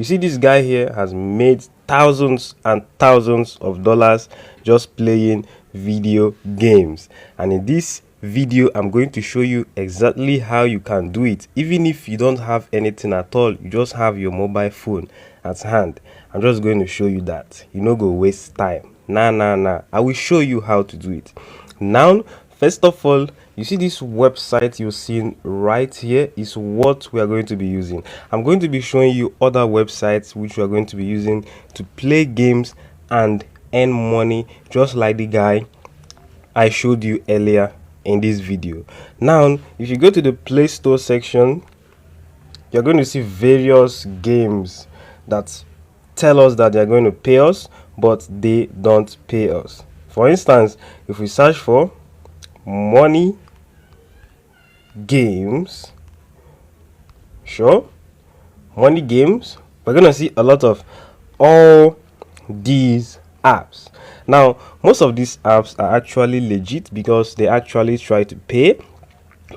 You see, this guy here has made thousands and thousands of dollars just playing video games. And in this video, I'm going to show you exactly how you can do it. Even if you don't have anything at all, you just have your mobile phone at hand. I'm just going to show you that. You no go waste time. Nah. I will show you how to do it. Now, first of all, you see this website you're seeing right here is what we are going to be using. I'm going to be showing you other websites which we are going to be using to play games and earn money, just like the guy I showed you earlier in this video. Now, if you go to the Play Store section, you're going to see various games that tell us that they're going to pay us, but they don't pay us. For instance, if we search for money games, money games, we're gonna see a lot of all these apps. Now, most of these apps are actually legit because they actually try to pay,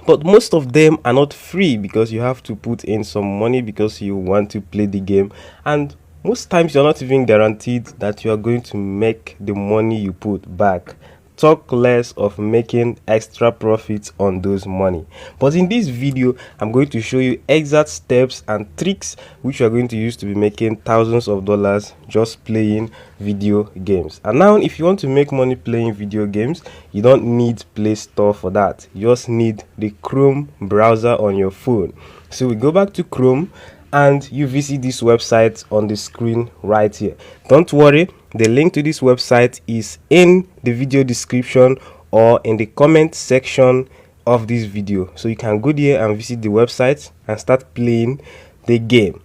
but most of them are not free because you have to put in some money because you want to play the game, and most times you're not even guaranteed that you are going to make the money you put back. Talk less of making extra profits on those money. But in this video, I'm going to show you exact steps and tricks which you are going to use to be making thousands of dollars just playing video games. And now, if you want to make money playing video games, you don't need Play Store for that. You just need the Chrome browser on your phone. So we go back to Chrome and you visit this website on the screen right here. Don't worry, the link to this website is in the video description or in the comment section of this video, so you can go there and visit the website and start playing the game.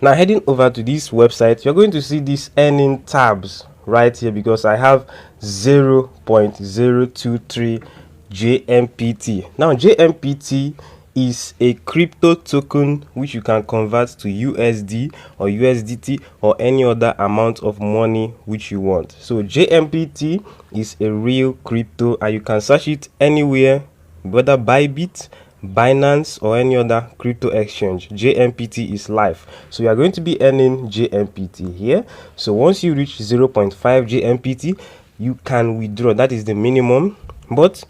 Now, heading over to this website, you're going to see these earning tabs right here because I have 0.023 JMPT. Now, JMPT is a crypto token which you can convert to USD or USDT or any other amount of money which you want. So JMPT is a real crypto and you can search it anywhere, whether Bybit, Binance or any other crypto exchange. JMPT is live. So you are going to be earning JMPT here. So once you reach 0.5 JMPT, you can withdraw. That is the minimum. But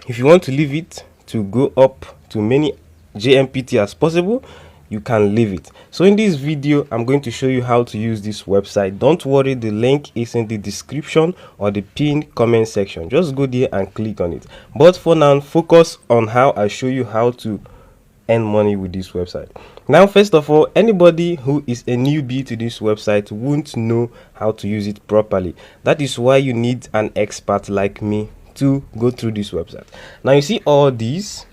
if you want to leave it to go up to many JMPT as possible, you can leave it. So in this video, I'm going to show you how to use this website. Don't worry, the link is in the description or the pinned comment section. Just go there and click on it. But for now, focus on how I show you how to earn money with this website. Now, first of all, anybody who is a newbie to this website won't know how to use it properly. That is why you need an expert like me to go through this website. Now, you see all these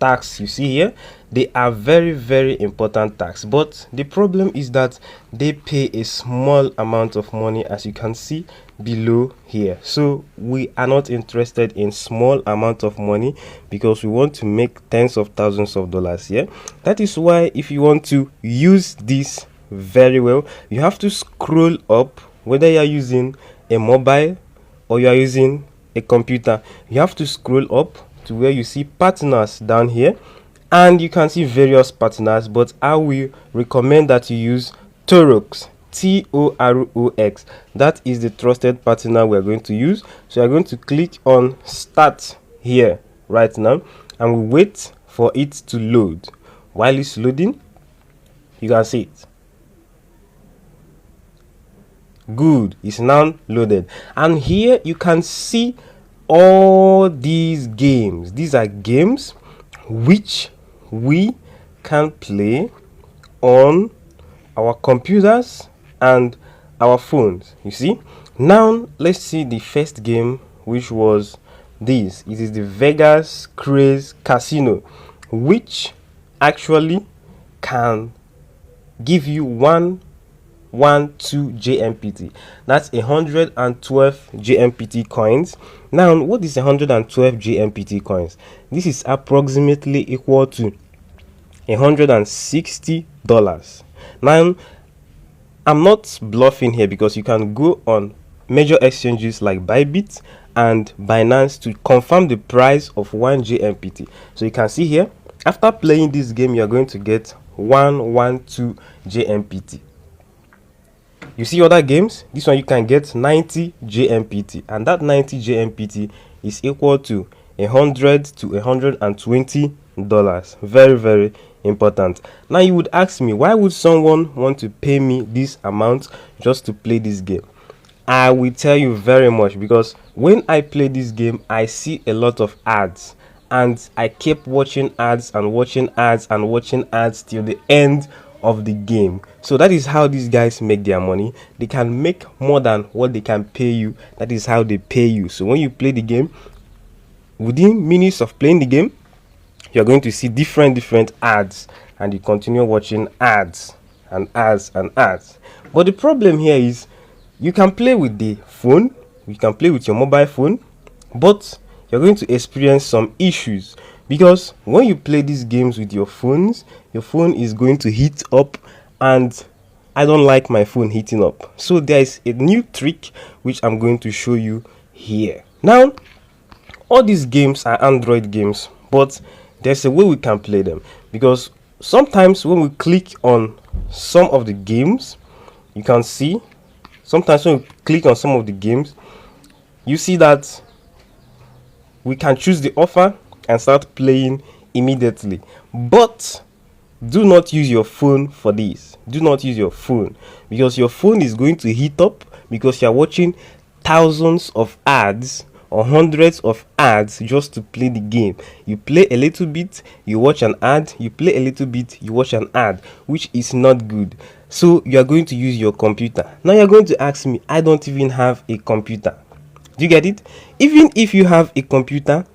tags you see here, they are very important tags, but the problem is that they pay a small amount of money, as you can see below here. So we are not interested in small amount of money because we want to make tens of thousands of dollars here. That is why if you want to use this very well, you have to scroll up. Whether you are using a mobile or you are using a computer, you have to scroll up to where you see partners down here, and you can see various partners, but I will recommend that you use Torox, Torox. That is the trusted partner we're going to use. So you're going to click on start here right now and we wait for it to load. While it's loading, you can see it. Good, it's now loaded, and here you can see all these games. These are games which we can play on our computers and our phones. You see, now let's see the first game, which was this. It is the Vegas Craze Casino, which actually can give you 112 JMPT. That's 112 JMPT coins. Now, what is 112 JMPT coins? This is approximately equal to $160. Now, I'm not bluffing here because you can go on major exchanges like Bybit and Binance to confirm the price of 1 JMPT. So you can see here, after playing this game, you're going to get 112 JMPT. You see other games, this one you can get 90 JMPT, and that 90 JMPT is equal to $100 to $120. Very, very important. Now you would ask me, why would someone want to pay me this amount just to play this game? I will tell you very much, because when I play this game I see a lot of ads, and I kept watching ads and watching ads and watching ads till the end of the game. So that is how these guys make their money. They can make more than what they can pay you. That is how they pay you. So when you play the game, within minutes of playing the game, you're going to see different ads, and you continue watching ads and ads and ads. But the problem here is, you can play with the phone, you can play with your mobile phone, but you're going to experience some issues, because when you play these games with your phones, your phone is going to heat up, and I don't like my phone heating up. So there is a new trick which I'm going to show you here. Now, all these games are Android games, but there's a way we can play them, because sometimes when we click on some of the games, you can see, sometimes when we click on some of the games, you see that we can choose the offer and start playing immediately. But do not use your phone for this. Do not use your phone, because your phone is going to heat up, because you're watching thousands of ads or hundreds of ads just to play the game. You play a little bit, you watch an ad, you play a little bit, you watch an ad, which is not good. So you are going to use your computer. Now you're going to ask me, I don't even have a computer. Do you get it? Even if you have a computer,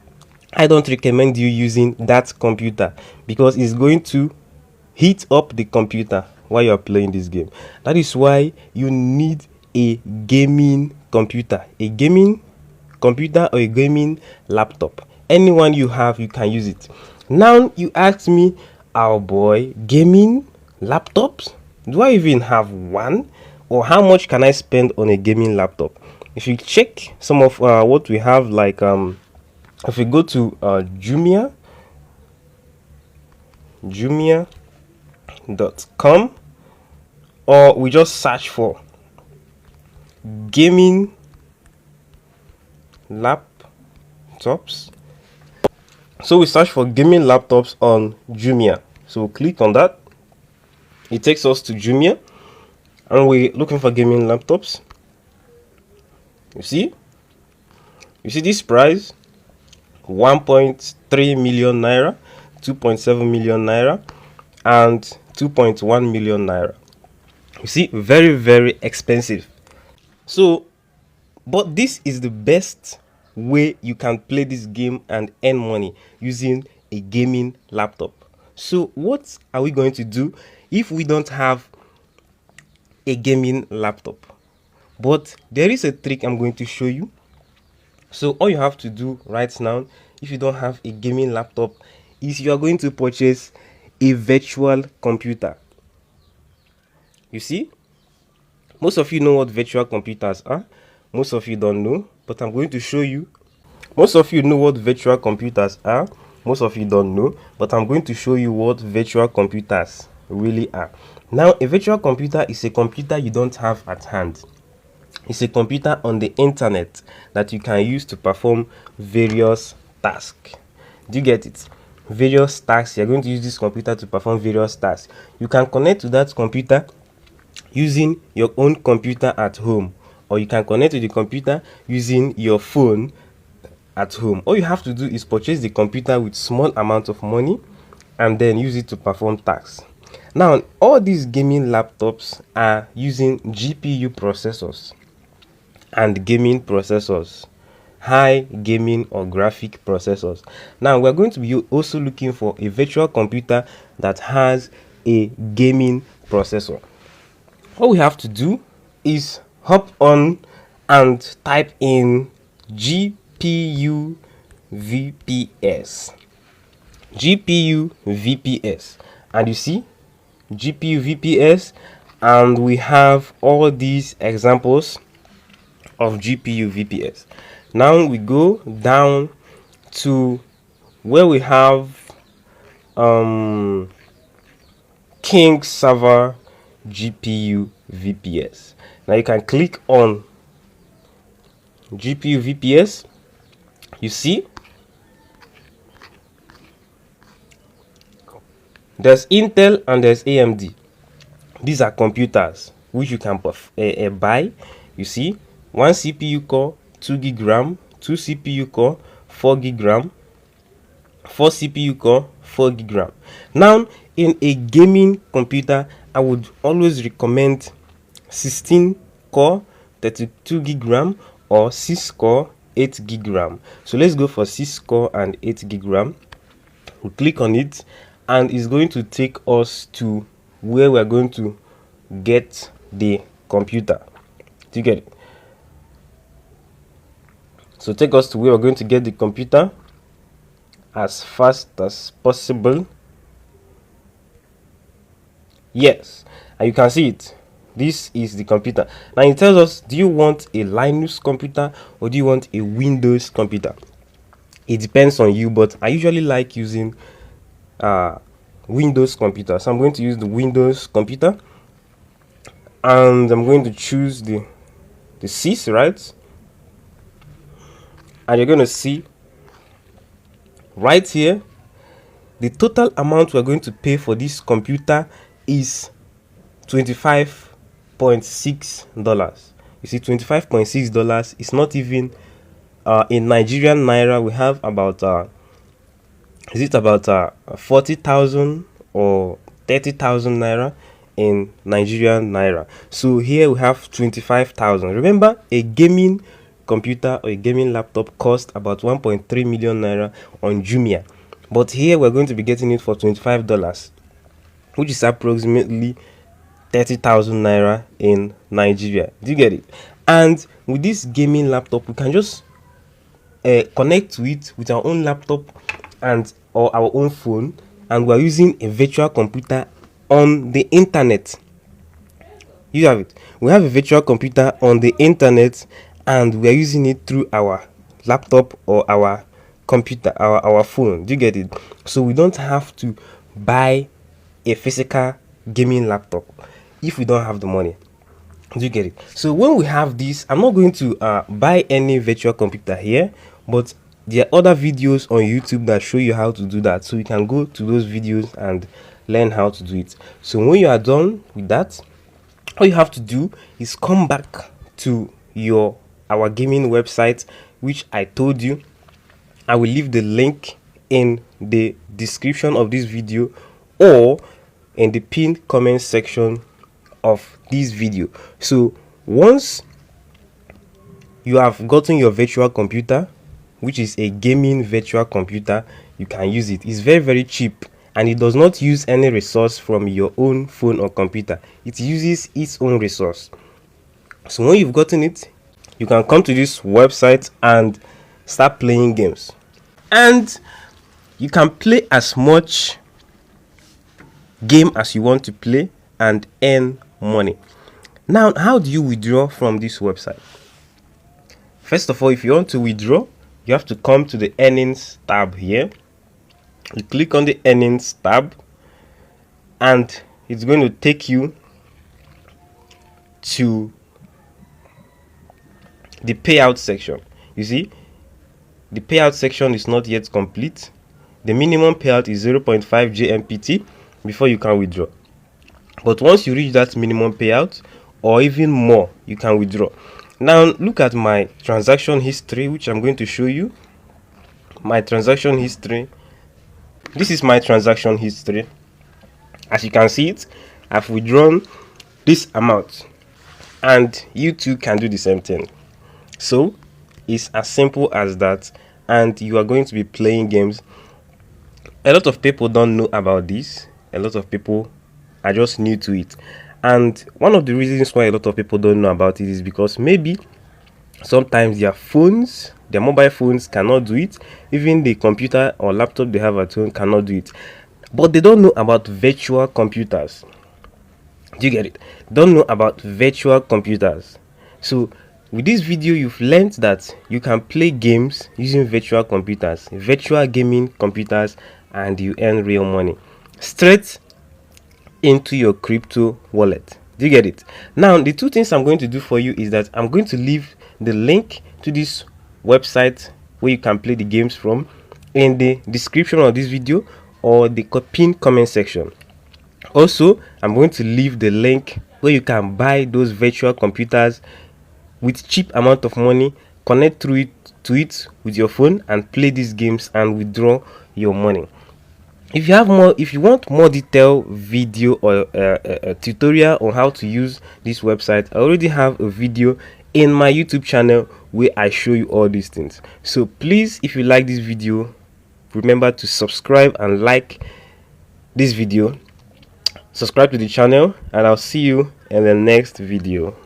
I don't recommend you using that computer, because it's going to heat up the computer while you're playing this game. That is why you need a gaming computer, a gaming computer or a gaming laptop. Anyone you have, you can use it. Now you ask me, oh boy, gaming laptops, do I even have one? Or how much can I spend on a gaming laptop? If you check some of what we have, like if we go to jumia.com, or we just search for gaming laptops. So we search for gaming laptops on Jumia. So click on that. It takes us to Jumia, and we're looking for gaming laptops. You see this price, 1.3 million naira, 2.7 million naira, and 2.1 million naira. You see, very, very expensive. So, but this is the best way you can play this game and earn money, using a gaming laptop. So what are we going to do if we don't have a gaming laptop? But there is a trick I'm going to show you. So all you have to do right now, if you don't have a gaming laptop, is you are going to purchase a virtual computer. You see, most of you know what virtual computers are. Most of you don't know, but I'm going to show you. Most of you know what virtual computers are. Most of you don't know, but I'm going to show you what virtual computers really are. Now, a virtual computer is a computer you don't have at hand. It's a computer on the internet that you can use to perform various tasks. Do you get it? Various tasks. You're going to use this computer to perform various tasks. You can connect to that computer using your own computer at home, or you can connect to the computer using your phone at home. All you have to do is purchase the computer with small amount of money and then use it to perform tasks. Now, all these gaming laptops are using GPU processors and gaming processors, high gaming or graphic processors. Now we're going to be also looking for a virtual computer that has a gaming processor. All we have to do is hop on and type in GPU VPS, and you see GPU VPS, and we have all these examples of GPU VPS. Now we go down to where we have King Server GPU VPS. Now you can click on GPU VPS. You see there's Intel and there's AMD. These are computers which you can buy. You see, 1 CPU core, 2 gig RAM, 2 CPU core, 4 gig RAM, 4 CPU core, 4 gig RAM. Now, in a gaming computer, I would always recommend 16 core, 32 gig RAM, or 6 core, 8 gig RAM. So let's go for 6 core and 8 gig RAM. We click on it, and it's going to take us to where we're going to get the computer. Do you get it? So take us to where we're going to get the computer as fast as possible. Yes, and you can see it. This is the computer. Now it tells us, do you want a Linux computer or do you want a Windows computer? It depends on you, but I usually like using Windows computer. So I'm going to use the Windows computer, and I'm going to choose the sys, right? And you're going to see right here the total amount we're going to pay for this computer is $25.6. You see, $25.6 is not even in Nigerian naira. We have about is it about 40,000 or 30,000 naira in Nigerian naira. So here we have 25,000. Remember, a gaming computer or a gaming laptop cost about 1.3 million naira on Jumia, but here we're going to be getting it for $25, which is approximately 30,000 naira in Nigeria. Do you get it? And with this gaming laptop, we can just connect to it with our own laptop and or our own phone, and we're using a virtual computer on the internet. You have it. We have a virtual computer on the internet, and we're using it through our laptop or our computer, our phone. Do you get it? So we don't have to buy a physical gaming laptop if we don't have the money. Do you get it? So when we have this, I'm not going to buy any virtual computer here, but there are other videos on YouTube that show you how to do that, so you can go to those videos and learn how to do it. So when you are done with that, all you have to do is come back to our gaming website, which I told you. I will leave the link in the description of this video or in the pinned comment section of this video. So once you have gotten your virtual computer, which is a gaming virtual computer, you can use it. It's very cheap, and it does not use any resource from your own phone or computer. It uses its own resource. So when you've gotten it, you can come to this website and start playing games, and you can play as much game as you want to play and earn money. Now, how do you withdraw from this website? First of all, if you want to withdraw, you have to come to the earnings tab here. You click on the earnings tab, and it's going to take you to the payout section. You see, the payout section is not yet complete. The minimum payout is 0.5 JMPT before you can withdraw. But once you reach that minimum payout or even more, you can withdraw. Now look at my transaction history, which I'm going to show you. My transaction history. This is my transaction history. As you can see it, I've withdrawn this amount, and you too can do the same thing. So it's as simple as that, and you are going to be playing games. A lot of people don't know about this. A lot of people are just new to it, and one of the reasons why a lot of people don't know about it is because maybe sometimes their mobile phones cannot do it. Even the computer or laptop they have at home cannot do it, but they don't know about virtual computers. Do you get it? Don't know about virtual computers. So with this video, you've learned that you can play games using virtual computers, virtual gaming computers, and you earn real money straight into your crypto wallet. Do you get it? Now, the two things I'm going to do for you is that I'm going to leave the link to this website where you can play the games from in the description of this video or the pinned comment section. Also, I'm going to leave the link where you can buy those virtual computers with cheap amount of money, connect through it to it with your phone and play these games and withdraw your money. If you want more detailed video or a tutorial on how to use this website, I already have a video in my YouTube channel where I show you all these things. So please, if you like this video, remember to subscribe and like this video, subscribe to the channel, and I'll see you in the next video.